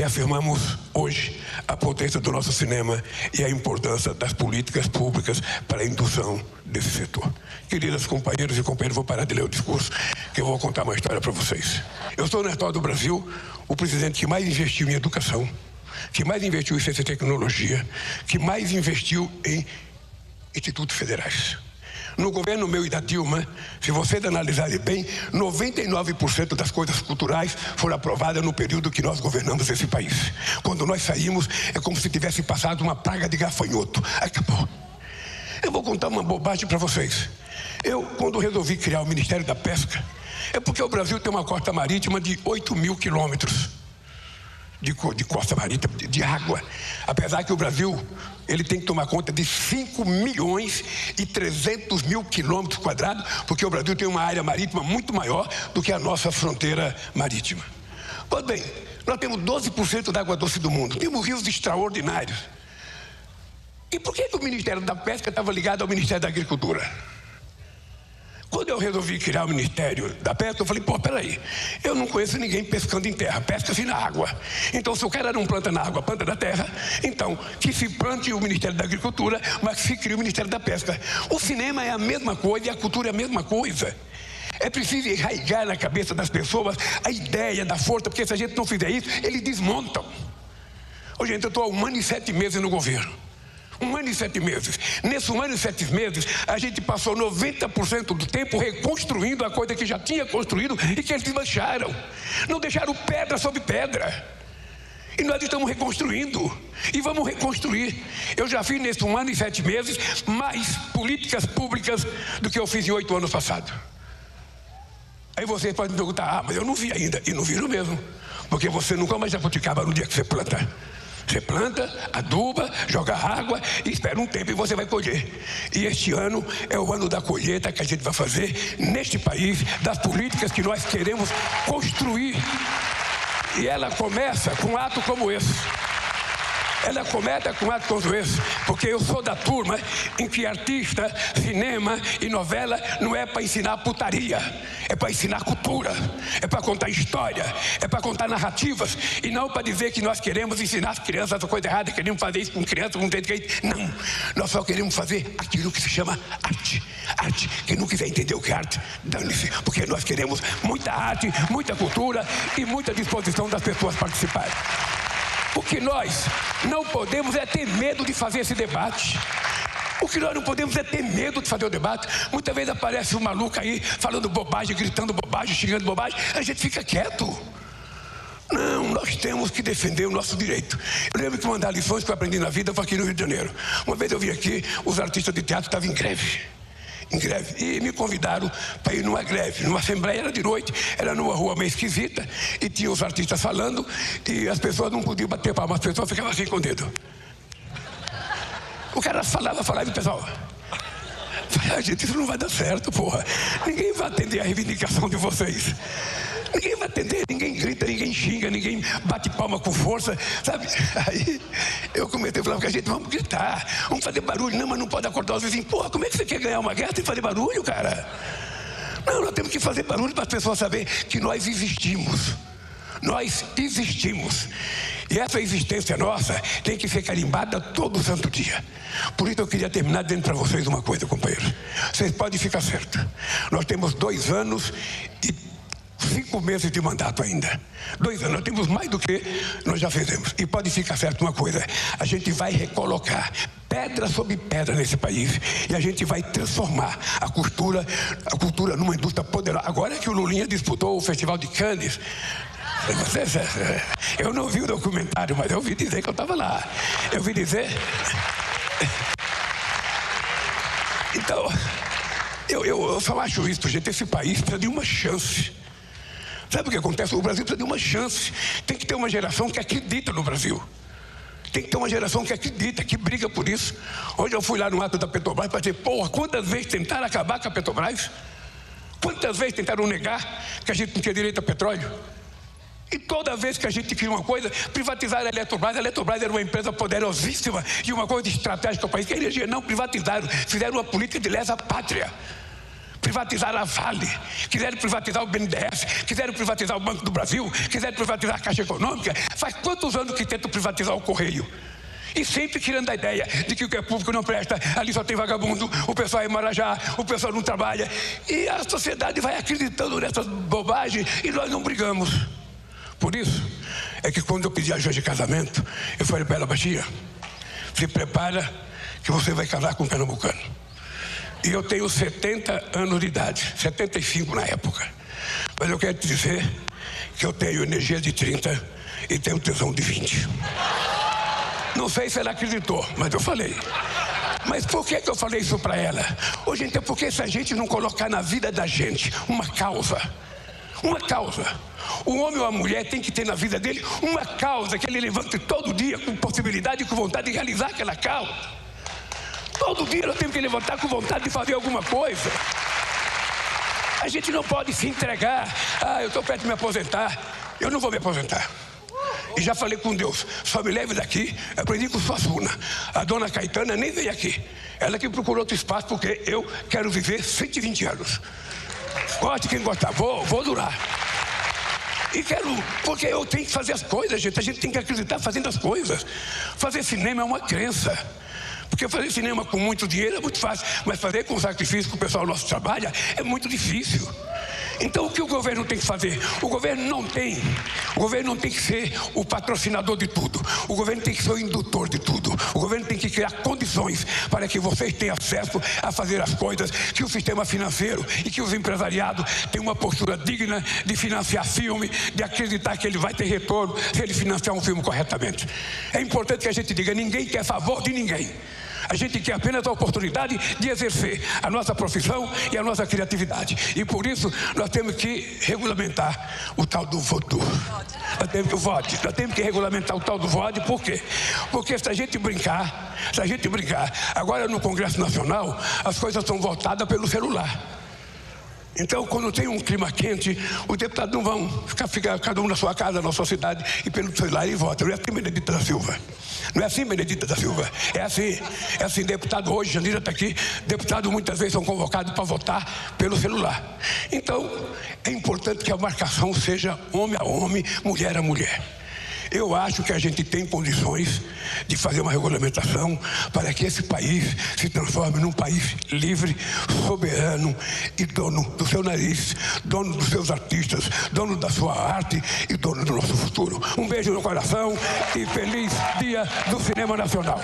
reafirmamos hoje a potência do nosso cinema e a importância das políticas públicas para a indução desse setor. Queridas companheiras e companheiros, vou parar de ler o discurso, que eu vou contar uma história para vocês. Eu sou, na história do Brasil, o presidente que mais investiu em educação, que mais investiu em ciência e tecnologia, que mais investiu em institutos federais. No governo meu e da Dilma, se vocês analisarem bem, 99% das coisas culturais foram aprovadas no período que nós governamos esse país. Quando nós saímos, é como se tivesse passado uma praga de gafanhoto. Acabou. Eu vou contar uma bobagem para vocês. Eu, quando resolvi criar o Ministério da Pesca, é porque o Brasil tem uma costa marítima de 8.000 quilômetros de costa marítima, de água. Apesar que o Brasil, ele tem que tomar conta de 5.300.000 quilômetros quadrados, porque o Brasil tem uma área marítima muito maior do que a nossa fronteira marítima. Pois bem, nós temos 12% da água doce do mundo, temos rios extraordinários. E por que o Ministério da Pesca estava ligado ao Ministério da Agricultura? Quando eu resolvi criar o Ministério da Pesca, eu falei, peraí, eu não conheço ninguém pescando em terra, pesca-se na água. Então, se o cara não planta na água, planta na terra, então, que se plante o Ministério da Agricultura, mas que se crie o Ministério da Pesca. O cinema é a mesma coisa e a cultura é a mesma coisa. É preciso enraigar na cabeça das pessoas a ideia da força, porque se a gente não fizer isso, eles desmontam. Ô, gente, eu estou há 1 ano e 7 meses no governo. 1 ano e 7 meses. Nesse 1 ano e 7 meses, a gente passou 90% do tempo reconstruindo a coisa que já tinha construído e que eles desmancharam. Não deixaram pedra sobre pedra. E nós estamos reconstruindo. E vamos reconstruir. Eu já fiz nesse 1 ano e 7 meses mais políticas públicas do que eu fiz em 8 anos passados. Aí você pode me perguntar, mas eu não vi ainda. E não viram mesmo. Porque você nunca mais jabuticaba no dia que você planta. Você planta, aduba, joga água e espera um tempo e você vai colher. E este ano é o ano da colheita que a gente vai fazer neste país, das políticas que nós queremos construir. E ela começa com um ato como esse. Ela começa com um ato como esse, porque eu sou da turma em que artista, cinema e novela não é para ensinar putaria, é para ensinar cultura, é para contar história, é para contar narrativas, e não para dizer que nós queremos ensinar as crianças a coisa errada, queremos fazer isso com crianças, com jeito que não, nós só queremos fazer aquilo que se chama arte. Arte, quem não quiser entender o que é arte, dane-se, porque nós queremos muita arte, muita cultura e muita disposição das pessoas participarem. O que nós não podemos é ter medo de fazer esse debate. O que nós não podemos é ter medo de fazer o debate. Muitas vezes aparece um maluco aí falando bobagem, gritando bobagem, xingando bobagem, a gente fica quieto. Não, nós temos que defender o nosso direito. Eu lembro que uma das lições que eu aprendi na vida foi aqui no Rio de Janeiro. Uma vez eu vim aqui, os artistas de teatro estavam em greve. E me convidaram para ir numa greve, numa assembleia, era de noite, era numa rua meio esquisita, e tinha os artistas falando, e as pessoas não podiam bater palmas, as pessoas ficavam assim com o dedo. O cara falava, e o pessoal, gente, isso não vai dar certo, porra. Ninguém vai atender a reivindicação de vocês. Ninguém vai atender, ninguém grita, ninguém xinga, ninguém bate palma com força, sabe? Aí eu comecei a falar, porque a gente vamos gritar, vamos fazer barulho. Não, mas não pode acordar os vizinhos. Porra, como é que você quer ganhar uma guerra sem fazer barulho, cara? Não, nós temos que fazer barulho para as pessoas saberem que nós existimos. Nós existimos. E essa existência nossa tem que ser carimbada todo santo dia. Por isso eu queria terminar dizendo para vocês uma coisa, companheiros. Vocês podem ficar certos. Nós temos 2 anos e 5 meses de mandato ainda. 2 anos, nós temos mais do que nós já fizemos. E pode ficar certo uma coisa, a gente vai recolocar pedra sobre pedra nesse país e a gente vai transformar a cultura numa indústria poderosa. Agora que o Lulinha disputou o Festival de Cannes, eu não vi o documentário, mas eu ouvi dizer que eu estava lá. Eu ouvi dizer... Então, eu só acho isso, gente, esse país precisa de uma chance. Sabe o que acontece? O Brasil precisa de uma chance. Tem que ter uma geração que acredita no Brasil. Tem que ter uma geração que acredita, que briga por isso. Hoje eu fui lá no ato da Petrobras para dizer, porra, quantas vezes tentaram acabar com a Petrobras? Quantas vezes tentaram negar que a gente não tinha direito a petróleo? E toda vez que a gente queria uma coisa, privatizaram a Eletrobras era uma empresa poderosíssima e uma coisa estratégica para o país, que a energia não privatizaram, fizeram uma política de lesa pátria. Privatizaram a Vale, quiseram privatizar o BNDES, quiseram privatizar o Banco do Brasil, quiseram privatizar a Caixa Econômica. Faz quantos anos que tentam privatizar o Correio? E sempre tirando a ideia de que o que é público não presta, ali só tem vagabundo, o pessoal é marajá, o pessoal não trabalha. E a sociedade vai acreditando nessas bobagens e nós não brigamos. Por isso é que quando eu pedi ajuda de casamento, eu falei para ela, Baixinha, se prepara que você vai casar com um pernambucano. E eu tenho 70 anos de idade, 75 na época. Mas eu quero te dizer que eu tenho energia de 30 e tenho tesão de 20. Não sei se ela acreditou, mas eu falei. Mas por que eu falei isso para ela? Ô, gente, é porque se a gente não colocar na vida da gente uma causa, o homem ou a mulher tem que ter na vida dele uma causa que ele levante todo dia com possibilidade e com vontade de realizar aquela causa. Todo dia eu tenho que levantar com vontade de fazer alguma coisa. A gente não pode se entregar. Eu estou perto de me aposentar. Eu não vou me aposentar. E já falei com Deus, só me leve daqui. Aprendi com Suassuna. A dona Caetana nem veio aqui. Ela que procurou outro espaço, porque eu quero viver 120 anos. Goste quem gostar, vou durar. E quero, porque eu tenho que fazer as coisas, gente. A gente tem que acreditar fazendo as coisas. Fazer cinema é uma crença. Porque fazer cinema com muito dinheiro é muito fácil, mas fazer com o sacrifício que o pessoal nosso trabalha é muito difícil. Então o que o governo tem que fazer? O governo não tem que ser o patrocinador de tudo. O governo tem que ser o indutor de tudo. O governo tem que criar condições para que vocês tenham acesso a fazer as coisas, que o sistema financeiro e que os empresariados tenham uma postura digna de financiar filme, de acreditar que ele vai ter retorno se ele financiar um filme corretamente. É importante que a gente diga, ninguém quer favor de ninguém. A gente quer apenas a oportunidade de exercer a nossa profissão e a nossa criatividade. E por isso nós temos que regulamentar o tal do voto. Nós temos que regulamentar o tal do voto. Por quê? Porque se a gente brincar, agora no Congresso Nacional, as coisas são votadas pelo celular. Então, quando tem um clima quente, os deputados não vão ficar cada um na sua casa, na sua cidade, e pelo celular e votam. Não é assim, Benedita da Silva. Não é assim, Benedita da Silva. É assim, deputado hoje, Janira está aqui, deputados muitas vezes são convocados para votar pelo celular. Então, é importante que a marcação seja homem a homem, mulher a mulher. Eu acho que a gente tem condições de fazer uma regulamentação para que esse país se transforme num país livre, soberano e dono do seu nariz, dono dos seus artistas, dono da sua arte e dono do nosso futuro. Um beijo no coração e feliz Dia do Cinema Nacional.